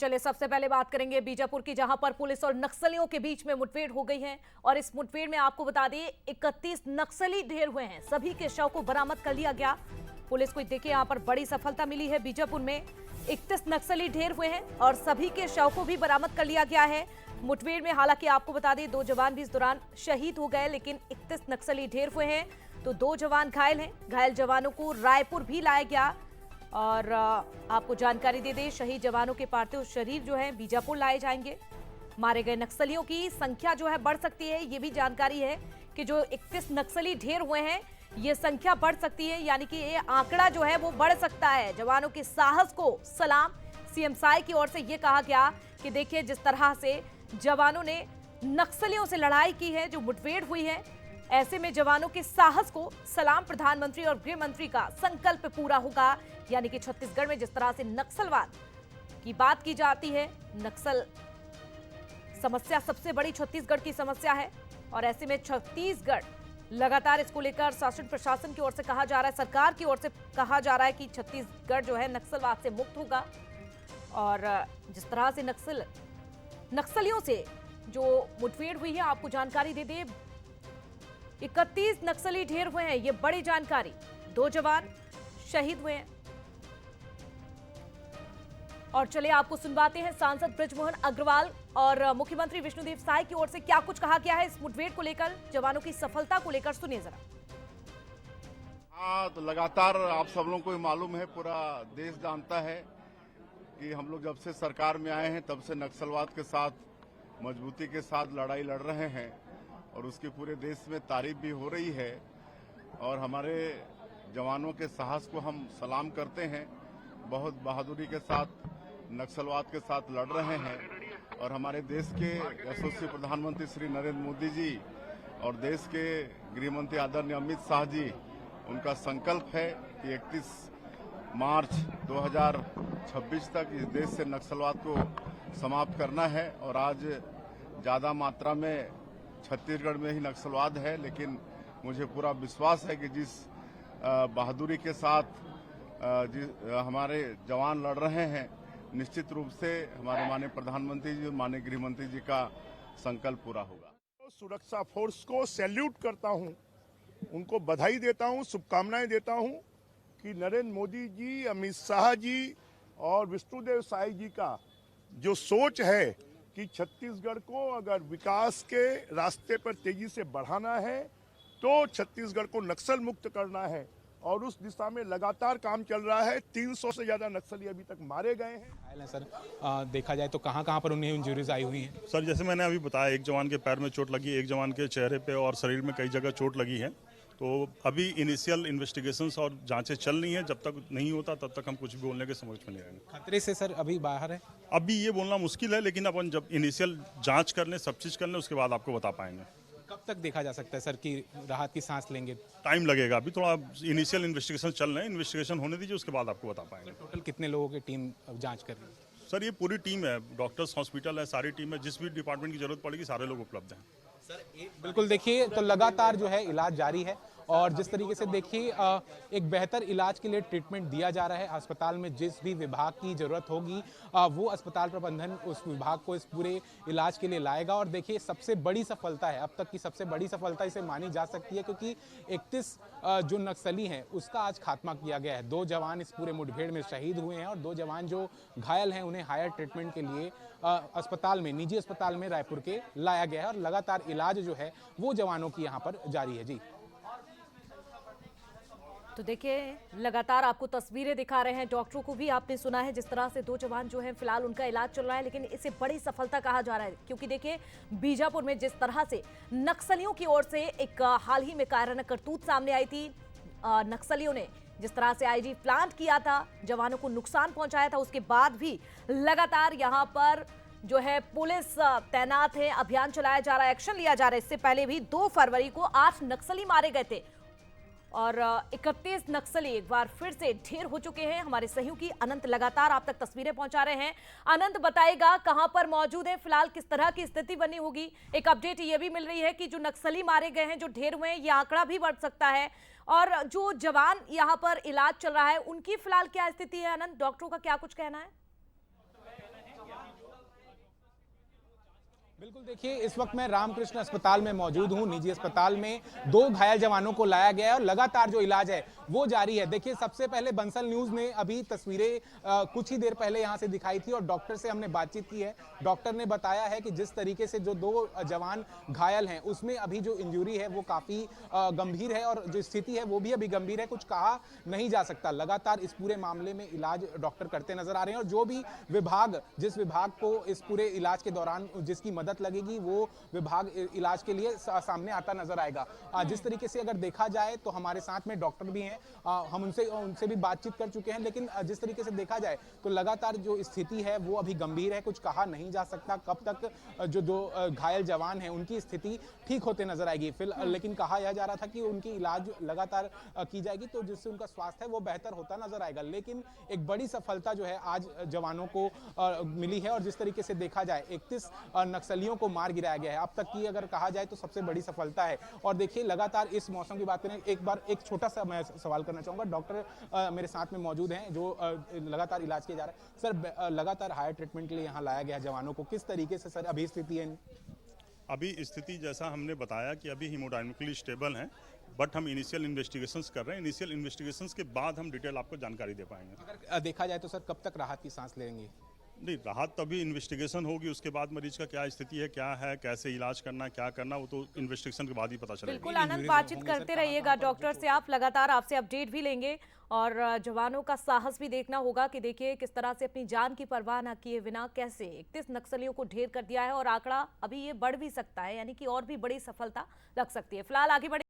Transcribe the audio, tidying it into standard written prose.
चलिए सबसे पहले बात करेंगे बीजापुर की, जहां पर पुलिस और नक्सलियों के बीच में मुठभेड़ हो गई है। और इस मुठभेड़ में आपको बता दें 31 नक्सली ढेर हुए हैं। सभी के शव को बरामद कर लिया गया। पुलिस को देखिए यहां पर बड़ी सफलता मिली है। बीजापुर में 31 नक्सली ढेर हुए हैं और सभी के शव को भी बरामद कर लिया गया है। मुठभेड़ में हालांकि आपको बता दें 2 जवान भी इस दौरान शहीद हो गए, लेकिन 31 नक्सली ढेर हुए हैं तो 2 जवान घायल हैं। घायल जवानों को रायपुर भी लाया गया। और आपको जानकारी दे दें, शहीद जवानों के पार्थिव शरीर जो है बीजापुर लाए जाएंगे। मारे गए नक्सलियों की संख्या जो है बढ़ सकती है। ये भी जानकारी है कि जो 31 नक्सली ढेर हुए हैं ये संख्या बढ़ सकती है, यानी कि ये आंकड़ा जो है वो बढ़ सकता है। जवानों के साहस को सलाम। सीएम साई की ओर से ये कहा गया कि देखिए जिस तरह से जवानों ने नक्सलियों से लड़ाई की है, जो मुठभेड़ हुई है, ऐसे में जवानों के साहस को सलाम। प्रधानमंत्री और गृह मंत्री का संकल्प पूरा होगा। यानी कि छत्तीसगढ़ में जिस तरह से नक्सलवाद की बात की जाती है, नक्सल समस्या सबसे बड़ी छत्तीसगढ़ की समस्या है। और ऐसे में छत्तीसगढ़ लगातार इसको लेकर शासन प्रशासन की ओर से कहा जा रहा है, सरकार की ओर से कहा जा रहा है कि छत्तीसगढ़ जो है नक्सलवाद से मुक्त होगा। और जिस तरह से नक्सलियों से जो मुठभेड़ हुई है, आपको जानकारी दे दे 31 नक्सली ढेर हुए हैं, ये बड़ी जानकारी। 2 जवान शहीद हुए हैं। और चलिए आपको सुनवाते हैं सांसद बृजमोहन अग्रवाल और मुख्यमंत्री विष्णुदेव साय की ओर से क्या कुछ कहा गया है इस मुठभेड़ को लेकर, जवानों की सफलता को लेकर। सुनिए जरा। हाँ, तो लगातार आप सब लोगों को मालूम है, पूरा देश जानता है कि हम लोग जब से सरकार में आए हैं तब से नक्सलवाद के साथ मजबूती के साथ लड़ाई लड़ रहे हैं और उसकी पूरे देश में तारीफ भी हो रही है। और हमारे जवानों के साहस को हम सलाम करते हैं। बहुत बहादुरी के साथ नक्सलवाद के साथ लड़ रहे हैं। और हमारे देश के यशस्वी प्रधानमंत्री श्री नरेंद्र मोदी जी और देश के गृह मंत्री आदरणीय अमित शाह जी, उनका संकल्प है कि 31 मार्च 2026 तक इस देश से नक्सलवाद को समाप्त करना है। और आज ज्यादा मात्रा में छत्तीसगढ़ में ही नक्सलवाद है, लेकिन मुझे पूरा विश्वास है कि जिस बहादुरी के साथ हमारे जवान लड़ रहे हैं, निश्चित रूप से हमारे माननीय प्रधानमंत्री जी, माननीय गृह मंत्री जी का संकल्प पूरा होगा। सुरक्षा फोर्स को सैल्यूट करता हूं, उनको बधाई देता हूं, शुभकामनाएं देता हूं कि नरेंद्र मोदी जी, अमित शाह जी और विष्णुदेव साई जी का जो सोच है कि छत्तीसगढ़ को अगर विकास के रास्ते पर तेजी से बढ़ाना है तो छत्तीसगढ़ को नक्सल मुक्त करना है। और उस दिशा में लगातार काम चल रहा है। 300 से ज्यादा नक्सली अभी तक मारे गए हैं। सर देखा जाए तो कहां पर उन्हें इंजरीज आई हुई हैं? सर जैसे मैंने अभी बताया, एक जवान के पैर में चोट लगी, एक जवान के चेहरे पे और शरीर में कई जगह चोट लगी है। तो अभी इनिशियल इन्वेस्टिगेशंस और जांचें चल रही हैं। जब तक नहीं होता तब तक हम कुछ भी बोलने के समझ में नहीं आएंगे। खतरे से सर अभी बाहर है? अभी ये बोलना मुश्किल है, लेकिन अपन जब इनिशियल जांच कर लें, सब चीज़ कर लें, उसके बाद आपको बता पाएंगे। कब तक देखा जा सकता है सर कि राहत की सांस लेंगे? टाइम लगेगा, अभी थोड़ा इनिशियल इन्वेस्टिगेशन चल रहे हैं। इन्वेस्टिगेशन होने दीजिए, उसके बाद आपको बता पाएंगे। टोटल कितने लोगों की टीम जाँच कर रही है? सर ये पूरी टीम है, डॉक्टर्स, हॉस्पिटल है, सारी टीम है। जिस भी डिपार्टमेंट की जरूरत पड़ेगी सारे लोग उपलब्ध हैं। सर बिल्कुल, देखिए तो लगातार जो है इलाज जारी है। और जिस तरीके से देखिए एक बेहतर इलाज के लिए ट्रीटमेंट दिया जा रहा है। अस्पताल में जिस भी विभाग की जरूरत होगी वो अस्पताल प्रबंधन उस विभाग को इस पूरे इलाज के लिए लाएगा। और देखिए सबसे बड़ी सफलता है, अब तक की सबसे बड़ी सफलता इसे मानी जा सकती है, क्योंकि 31 जो नक्सली हैं उसका आज खात्मा किया गया है। 2 जवान इस पूरे मुठभेड़ में शहीद हुए हैं और 2 जवान जो घायल हैं उन्हें हायर ट्रीटमेंट के लिए अस्पताल में, निजी अस्पताल में रायपुर के लाया गया है। और लगातार इलाज जो है वो जवानों की यहाँ पर जारी है। जी तो देखिए लगातार आपको तस्वीरें दिखा रहे हैं। डॉक्टरों को भी आपने सुना है जिस तरह से 2 जवान जो हैं फिलहाल उनका इलाज चल रहा है, लेकिन इसे बड़ी सफलता कहा जा रहा है, क्योंकि देखिए बीजापुर में जिस तरह से नक्सलियों की ओर से एक हाल ही में कायराना करतूत सामने आई थी। नक्सलियों ने जिस तरह से आईजी प्लांट किया था, जवानों को नुकसान पहुंचाया था, उसके बाद भी लगातार यहाँ पर जो है पुलिस तैनात है, अभियान चलाया जा रहा है, एक्शन लिया जा रहा है। इससे पहले भी 2 फरवरी को 8 नक्सली मारे गए थे और 31 नक्सली एक बार फिर से ढेर हो चुके हैं। हमारे सहयोगी अनंत लगातार आप तक तस्वीरें पहुंचा रहे हैं। अनंत बताएगा कहां पर मौजूद है, फिलहाल किस तरह की स्थिति बनी होगी। एक अपडेट ये भी मिल रही है कि जो नक्सली मारे गए हैं, जो ढेर हुए हैं, ये आंकड़ा भी बढ़ सकता है। और जो जवान यहां पर इलाज चल रहा है उनकी फिलहाल क्या स्थिति है? अनंत, डॉक्टरों का क्या कुछ कहना है? बिल्कुल, देखिए इस वक्त मैं रामकृष्ण अस्पताल में मौजूद हूं। निजी अस्पताल में 2 घायल जवानों को लाया गया है और लगातार जो इलाज है वो जारी है। देखिए, सबसे पहले बंसल न्यूज ने अभी तस्वीरें कुछ ही देर पहले यहां से दिखाई थी और डॉक्टर से हमने बातचीत की है। डॉक्टर ने बताया है कि जिस तरीके से जो 2 जवान घायल हैं उसमें अभी जो इंजरी है वो काफी गंभीर है और जो स्थिति है वो भी अभी गंभीर है, कुछ कहा नहीं जा सकता। लगातार इस पूरे मामले में इलाज डॉक्टर करते नजर आ रहे हैं और जो भी विभाग, जिस विभाग को इस पूरे इलाज के दौरान जिसकी मदद लगेगी वो विभाग इलाज के लिए सामने आता नजर आएगा। जिस तरीके से अगर देखा जाए तो हमारे साथ में डॉक्टर भी हैं, हम उनसे भी बातचीत कर चुके हैं, लेकिन जिस तरीके से देखा जाए तो लगातार जो स्थिति है वो अभी गंभीर है, कुछ कहा नहीं जा सकता कब तक जो 2 घायल जवान हैं उनकी स्थिति ठीक होते नजर आएगी। फिलहाल लेकिन कहा यह जा रहा था कि उनकी इलाज लगातार की जाएगी तो जिससे उनका स्वास्थ्य है वो बेहतर होता नजर आएगा। लेकिन एक बड़ी सफलता जो है आज जवानों को मिली है और जिस तरीके से देखा जाए 31 नक्सलियों को मार गिराया गया है, अब तक की अगर कहा जाए तो सबसे बड़ी सफलता है। और देखिए, लगातार इस मौसम की बात करें, एक बार एक छोटा सा मैं सवाल करना चाहूंगा। डॉक्टर मेरे साथ में मौजूद हैं जो लगातार इलाज किया जा रहा है। सर, लगातार हायर ट्रीटमेंट के लिए यहाँ लाया गया जवानों को, किस तरीके से सर अभी स्थिति है? अभी स्थिति जैसा हमने बताया कि अभी हीमोडायनेमिकली स्टेबल हैं, बट हम इनिशियल इन्वेस्टिगेशंस कर रहे हैं। इनिशियल इन्वेस्टिगेशंस के बाद हम डिटेल आपको जानकारी दे पाएंगे। अगर देखा जाए तो सर कब तक राहत की सांस लेंगे? नहीं, राहत तो अभी इन्वेस्टिगेशन होगी, उसके बाद मरीज का क्या स्थिति है, क्या है, कैसे इलाज करना है, क्या करना, वो तो इन्वेस्टिगेशन के बाद ही पता चलेगा। बिल्कुल आनंद, बातचीत करते रहिएगा डॉक्टर से, आप लगातार आपसे अपडेट भी लेंगे और जवानों का साहस भी देखना होगा कि देखिए किस तरह से अपनी जान की परवाह न किए बिना कैसे 31 नक्सलियों को ढेर कर दिया है और आंकड़ा अभी ये बढ़ भी सकता है, यानी कि और भी बड़ी सफलता लग सकती है। फिलहाल आगे बढ़े।